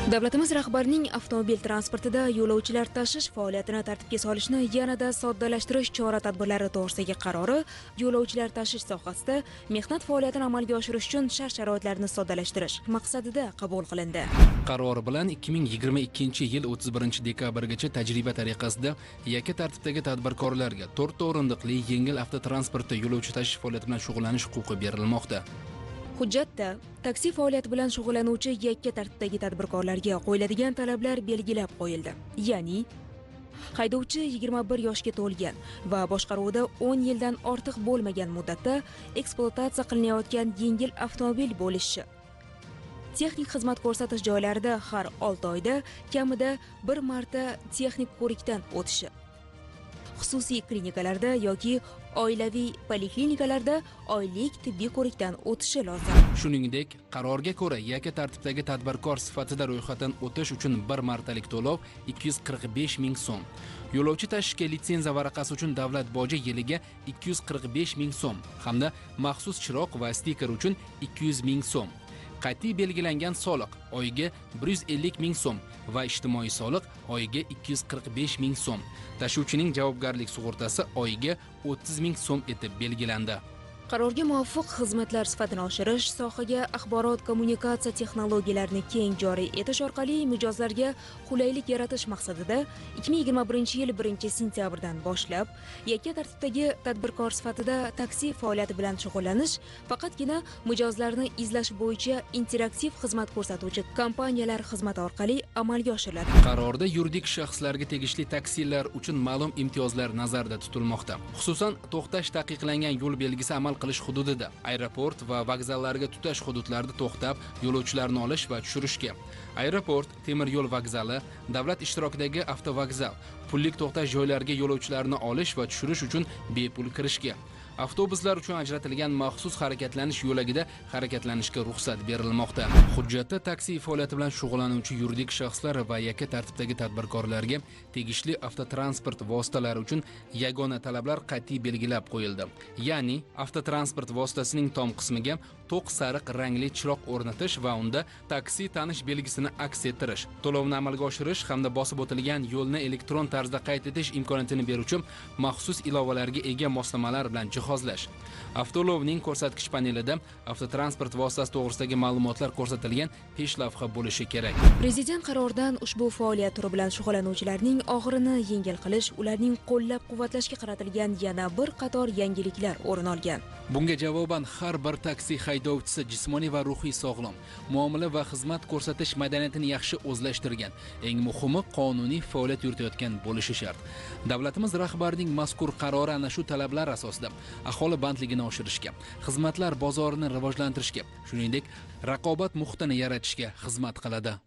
Davlatimiz rahbarining avtomobil transportida yo'lovchilar tashish faoliyatini tartibga solishni yanada soddalashtirish chora-tadbirlari to'g'risidagi qarori yo'lovchilar tashish sohasida mehnat faoliyatini amalga oshirish uchun shart-sharoitlarni soddalashtirish maqsadida qabul qilindi. Qaror bilan 2022-yil 31-dekabrgacha tajriba tariqasida yakka tartibdagi tadbirkorlarga 4 o'rindiqli yengil avtotransportda yo'lovchi tashish faoliyati bilan shug'ullanish huquqi berilmoqda. Hujjatda taksi faoliyati bilan shug'ullanuvchi yakka tartibdagi tadbirkorlarga qo'yiladigan talablar belgilab qo'yildi. Ya'ni haydovchi 21 yoshga to'lgan va boshqaruvida 10 yildan ortiq bo'lmagan muddatda ekspluatatsiya qilinayotgan yengil avtomobil bo'lishi. Texnik xizmat ko'rsatish joylarida har 6 oyda kamida bir marta texnik ko'rikdan o'tishi. Xususiy klinikalarda yoki oilaviy poliklinikalarda oylik tibbiy ko'rikdan o'tishi lozim. Shuningdek, qarorga ko'ra yakka tartibdagi tadbirkor sifatida ro'yxatdan o'tish uchun bir martalik to'lov 245 ming so'm. Yo'lovchi tashishga litsenziya varaqasi uchun davlat boji yiliga 245 ming so'm hamda maxsus chiroq va stiker uchun 200 ming so'm. Qat'iy belgilangan soliq oyiga 150 ming so'm va ijtimoiy soliq oyiga 245 ming so'm. Tashuvchining javobgarlik sug'urtasi oyiga 30 ming so'm etib belgilandi. Qarorga muvofiq xizmatlar sifatini oshirish, sohaga axborot kommunikatsiya texnologiyalarini keng joriy etish orqali mijozlarga qulaylik yaratish maqsadida 2021-yil 1-sentyabrdan boshlab yakka tartibdagi tadbirkor sifatida taksi faoliyati bilan shug'ullanish faqatgina mijozlarni izlash bo'yicha interaktiv xizmat ko'rsatuvchi kompaniyalar xizmati orqali amalga oshiriladi. Qarorda yuridik shaxslarga tegishli taksilar uchun ma'lum imtiyozlar nazarda tutilmoqda. Xususan, to'xtash taqiqlangan yo'l belgisi amal qilish hududida, aeroport va vokzallarga tutash hududlarida to'xtab, yo'lovchilarni olish va tushirishga, aeroport, temir yo'l vokzali, davlat ishtirokidagi avtovokzal, pullik to'xtash joylariga yo'lovchilarni olish va tushirish uchun bepul kirishga, avtobuslar uchun ajratilgan maxsus harakatlanish yo'lagida harakatlanishga ruxsat berilmoqda. Hujjatda taksi faoliyati bilan shug'ullanuvchi yuridik shaxslar va yakka tartibdagi tadbirkorlarga tegishli avtotransport vositalari uchun yagona talablar qat'iy belgilab qo'yildi. Ya'ni, avtotransport vositasining tom qismiga to'q sariq rangli chiroq o'rnatish va unda taksi tanish belgisini aks ettirish, to'lovni amalga oshirish hamda bosib o'tilgan yo'lni elektron tarzda qayd etish imkoniyatini beruvchi maxsus ilovalarga ega moslamalar bilan jihozlash. Avtoulovning ko'rsatkich panelida avtotransport vositasi to'g'risidagi ma'lumotlar ko'rsatilgan peshlavha bo'lishi kerak. Prezident qaroridan ushbu faoliyat turi bilan shug'ullanuvchilarning og'irini yengil qilish, ularning qo'llab-quvvatlashga qaratilgan yana bir qator yangiliklar o'rin olgan. Bunga javoban har bir taksi haydovchisi jismoniy va ruhiy sog'lom, muomala va xizmat ko'rsatish madaniyatini yaxshi o'zlashtirgan, eng muhimi qonuniy faoliyat yuritayotgan bo'lishi shart. Davlatimiz rahbarining mazkur qarori ana shu talablar asosida aholi bandligini oshirishga, xizmatlar bozorini rivojlantirishga, shuningdek, raqobat muhitini yaratishga xizmat qiladi.